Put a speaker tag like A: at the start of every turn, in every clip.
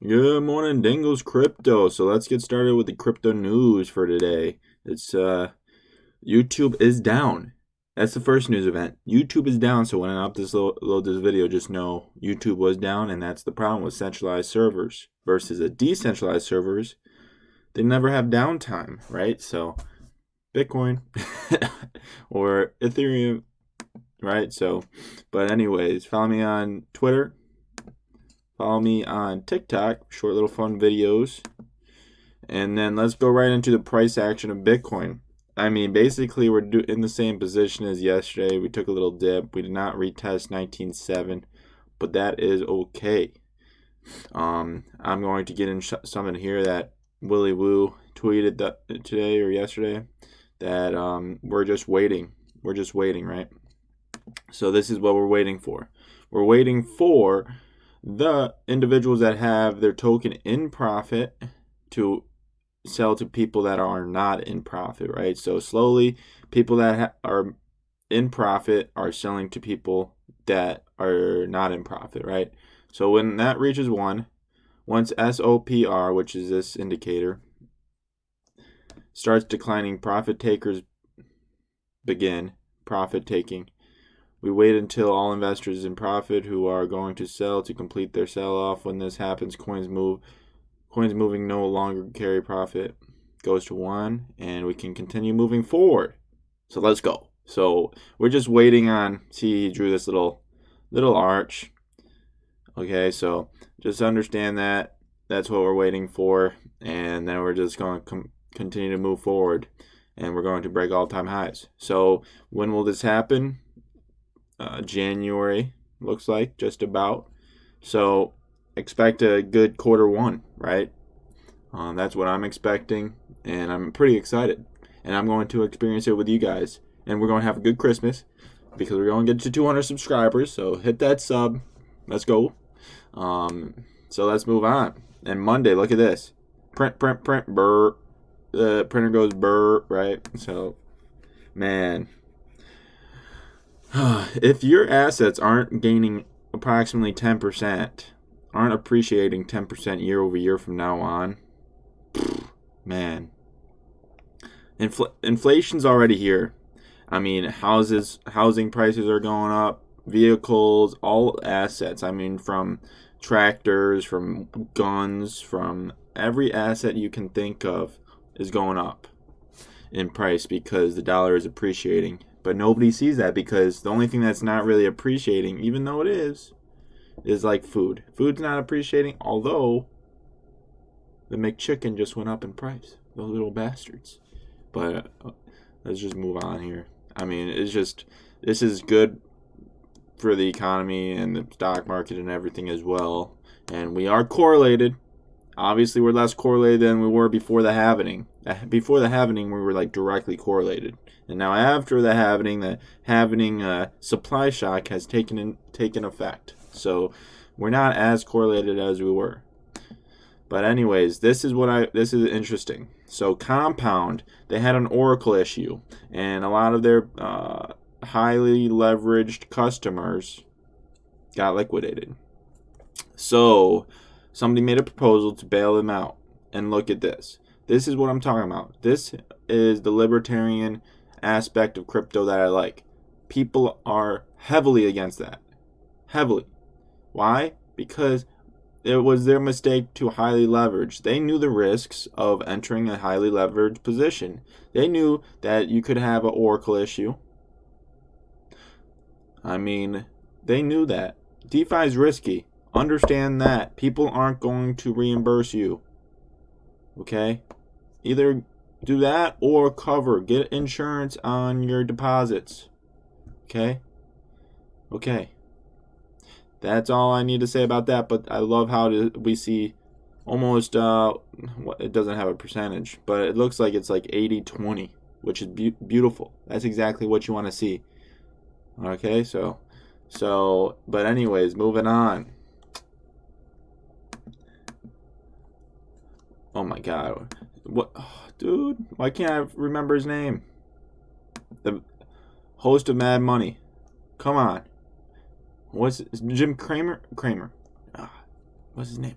A: Good morning, Dingle's Crypto. So let's get started with the crypto news for today. It's YouTube is down. That's the first news event. YouTube is down. So when I load this video, just know YouTube was down, and that's the problem with centralized servers versus a decentralized servers. They never have downtime, right? So Bitcoin or Ethereum, right? So, but anyways, follow me on Twitter. Follow me on TikTok, short little fun videos. And then let's go right into the price action of Bitcoin. I mean, basically, we're in the same position as yesterday. We took a little dip. We did not retest 19.7, but that is okay. I'm going to get in something here that Willy Woo tweeted today or yesterday that we're just waiting. We're just waiting, right? So this is what we're waiting for. We're waiting for the individuals that have their token in profit to sell to people that are not in profit, right? So slowly, people that are in profit are selling to people that are not in profit, right? So when that reaches once SOPR, which is this indicator, starts declining, profit takers begin profit taking. We wait until all investors in profit who are going to sell to complete their sell-off. When this happens, coins moving no longer carry profit, goes to 1, and we can continue moving forward. So let's go. So we're just waiting on, see, he drew this little arch. Okay, so just understand that that's what we're waiting for, and then we're just going to continue to move forward, and we're going to break all-time highs. So when will this happen? January, looks like, just about. So expect a good Q1, right? That's what I'm expecting, and I'm pretty excited. And I'm going to experience it with you guys. And we're going to have a good Christmas because we're going to get to 200 subscribers. So hit that sub. Let's go. So let's move on. And Monday, look at this. Print, burr. The printer goes burr, right? So, man. If your assets aren't gaining approximately 10%, aren't appreciating 10% year over year from now on, man, inflation's already here. I mean, housing prices are going up, vehicles, all assets. I mean, from tractors, from guns, from every asset you can think of is going up in price because the dollar is appreciating. But nobody sees that because the only thing that's not really appreciating, even though it is like food. Food's not appreciating, although the McChicken just went up in price. Those little bastards. But let's just move on here. I mean, this is good for the economy and the stock market and everything as well. And we are correlated. Obviously, we're less correlated than we were before the halvening. Before the halvening, we were like directly correlated. And now after the halvening supply shock has taken effect. So we're not as correlated as we were. But anyways, this is interesting. So Compound, they had an Oracle issue, and a lot of their highly leveraged customers got liquidated. So somebody made a proposal to bail them out. And look at this. This is what I'm talking about. This is the libertarian aspect of crypto that I like. People are heavily against that. Heavily. Why? Because it was their mistake to highly leverage. They knew the risks of entering a highly leveraged position. They knew that you could have an Oracle issue. I mean, they knew that. DeFi is risky. Understand that. People aren't going to reimburse you. Okay? Either do that or cover. Get insurance on your deposits. Okay? Okay. That's all I need to say about that, but I love how we see almost, it doesn't have a percentage, but it looks like it's like 80-20, which is beautiful. That's exactly what you want to see. Okay, so, but anyways, moving on. Oh my God. What, dude, why can't I remember his name? The host of Mad Money. Come on. What's Jim Cramer? Cramer. What's his name?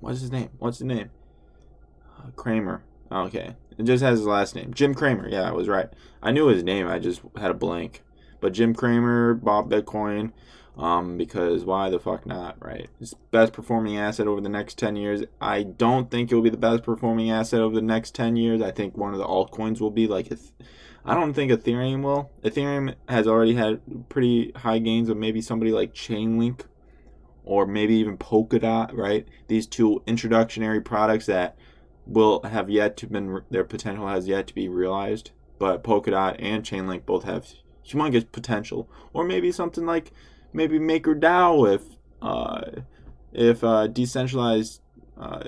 A: Cramer. Okay. It just has his last name. Jim Cramer. Yeah, I was right. I knew his name. I just had a blank. But Jim Cramer bought Bitcoin because why the fuck not, right? It's the best performing asset over the next 10 years. I don't think it will be the best performing asset over the next 10 years. I think one of the altcoins will be like, I don't think Ethereum will. Ethereum has already had pretty high gains of maybe somebody like Chainlink or maybe even Polkadot, right? These two introductionary products that will have yet to been, their potential has yet to be realized. But Polkadot and Chainlink both have humongous potential. Or maybe something like maybe MakerDAO if decentralized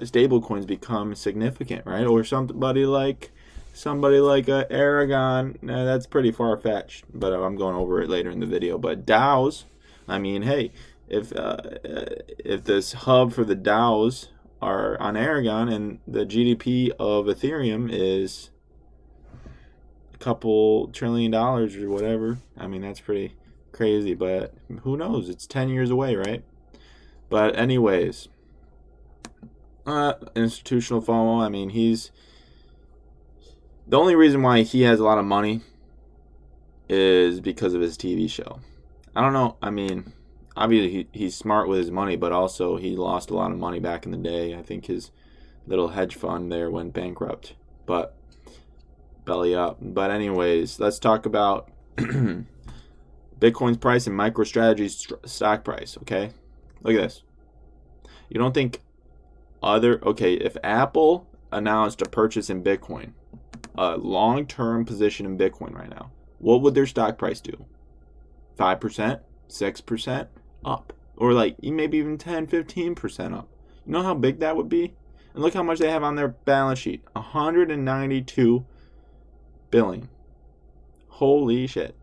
A: stable coins become significant, right? Or somebody like Aragon. Nah, that's pretty far-fetched, but I'm going over it later in the video. But DAOs, I mean, hey, if this hub for the DAOs are on Aragon and the GDP of Ethereum is a couple $1 trillion or whatever, I mean, that's pretty crazy, but who knows? It's 10 years away, right? But anyways, institutional FOMO, I mean, the only reason why he has a lot of money is because of his TV show. I don't know, I mean, obviously he's smart with his money, but also he lost a lot of money back in the day. I think his little hedge fund there went bankrupt, but belly up. But anyways, let's talk about Bitcoin's price and MicroStrategy's stock price, okay? Look at this. You don't think if Apple announced a purchase in Bitcoin, a long-term position in Bitcoin right now, what would their stock price do? 5%? 6%? Up? Or like maybe even 10, 15% up. You know how big that would be? And look how much they have on their balance sheet. 192 billion. Holy shit.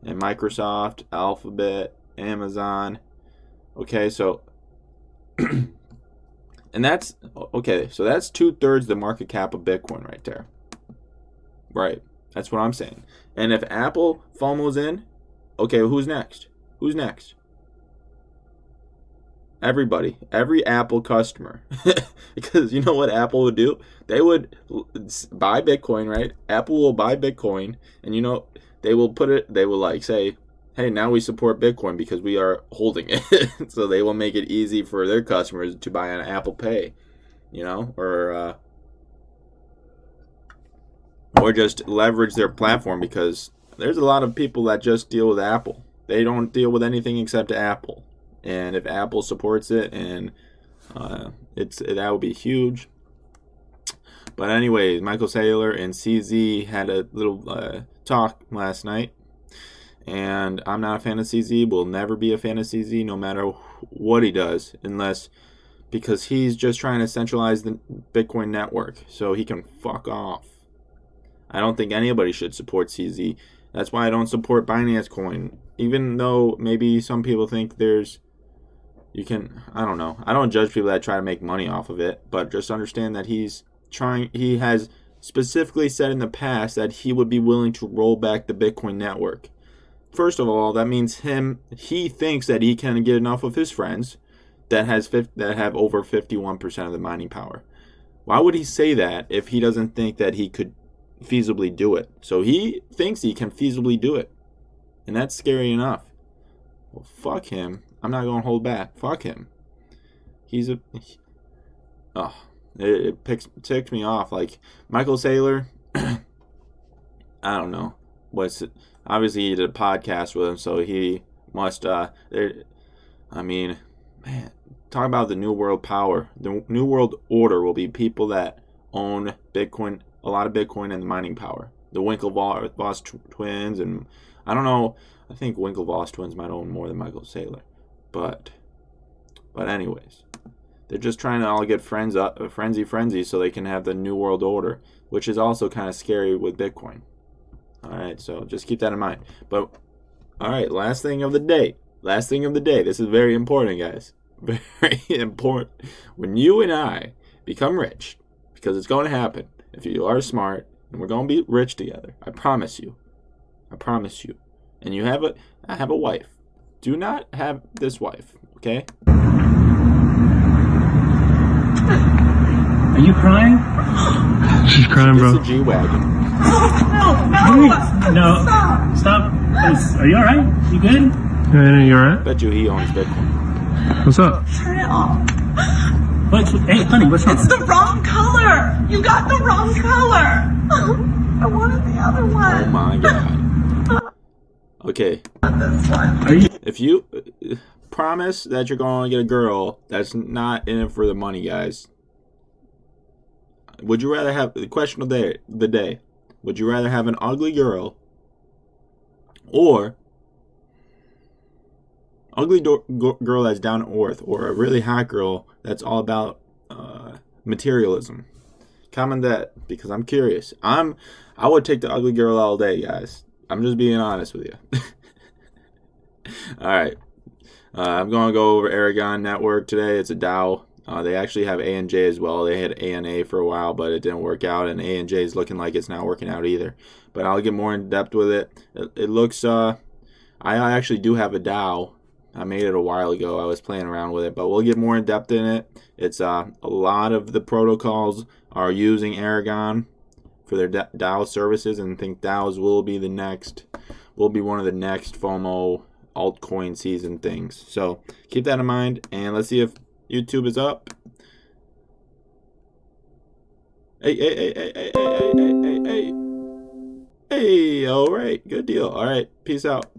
A: And Microsoft, Alphabet, Amazon. Okay, so and that's okay, so that's 2/3 the market cap of Bitcoin right there. Right. That's what I'm saying. And if Apple FOMO's in, okay, who's next? Who's next? Everybody. Every Apple customer. Because you know what Apple would do? They would buy Bitcoin, right? Apple will buy Bitcoin, and you know, they will like say, hey, now we support Bitcoin because we are holding it. So they will make it easy for their customers to buy on Apple Pay, you know, or just leverage their platform, because there's a lot of people that just deal with Apple. They don't deal with anything except Apple. And if Apple supports it, and that would be huge. But anyways, Michael Saylor and CZ had a little talk last night. And I'm not a fan of CZ, will never be a fan of CZ no matter what he does, because he's just trying to centralize the Bitcoin network so he can fuck off. I don't think anybody should support CZ. That's why I don't support Binance Coin, even though maybe some people think I don't know. I don't judge people that try to make money off of it, but just understand that he has specifically said in the past that he would be willing to roll back the Bitcoin network. First of all, that means he thinks that he can get enough of his friends that have over 51% of the mining power. Why would he say that if he doesn't think that he could feasibly do it? So he thinks he can feasibly do it, and that's scary enough. Well, fuck him. I'm not going to hold back. Fuck him. It ticks me off. Like Michael Saylor, I don't know. Obviously he did a podcast with him, so he must. I mean, man, talk about the new world power. The new world order will be people that own Bitcoin, a lot of Bitcoin, and the mining power. The Winklevoss twins, and I don't know. I think Winklevoss twins might own more than Michael Saylor, but anyways, they're just trying to all get frenzy, so they can have the new world order, which is also kind of scary with Bitcoin. All right, so just keep that in mind. But all right, last thing of the day. This is very important, guys. Very important. When you and I become rich, because it's going to happen if you are smart, and we're going to be rich together. I promise you. And I have a wife. Do not have this wife, okay?
B: Are you crying?
C: She's crying, bro.
A: It's a G-Wagon.
B: No. Stop. Are you alright? You good?
C: Hey, you alright?
A: Bet you he owns Bitcoin.
C: What's up?
D: Turn it off.
B: Hey, honey, what's wrong?
D: It's the wrong color. You got the wrong color. I wanted the other one.
A: Oh my god. Okay.
D: This one.
B: Are you?
A: If you promise that you're going to get a girl that's not in it for the money, guys, would you rather have the question of the day? Would you rather have an ugly girl or ugly girl that's down to earth, or a really hot girl that's all about materialism? Comment that, because I'm curious. I would take the ugly girl all day, guys. I'm just being honest with you. All right. I'm going to go over Aragon Network today. It's a DAO. They actually have ANJ as well. They had ANA for a while, but it didn't work out, and ANJ is looking like it's not working out either. But I'll get more in depth with it. It looks, I actually do have a DAO. I made it a while ago. I was playing around with it, but we'll get more in depth in it. It's a lot of the protocols are using Aragon for their DAO services, and think DAOs will be one of the next FOMO altcoin season things. So keep that in mind, and let's see if YouTube is up. Hey, all right, good deal. All right, peace out.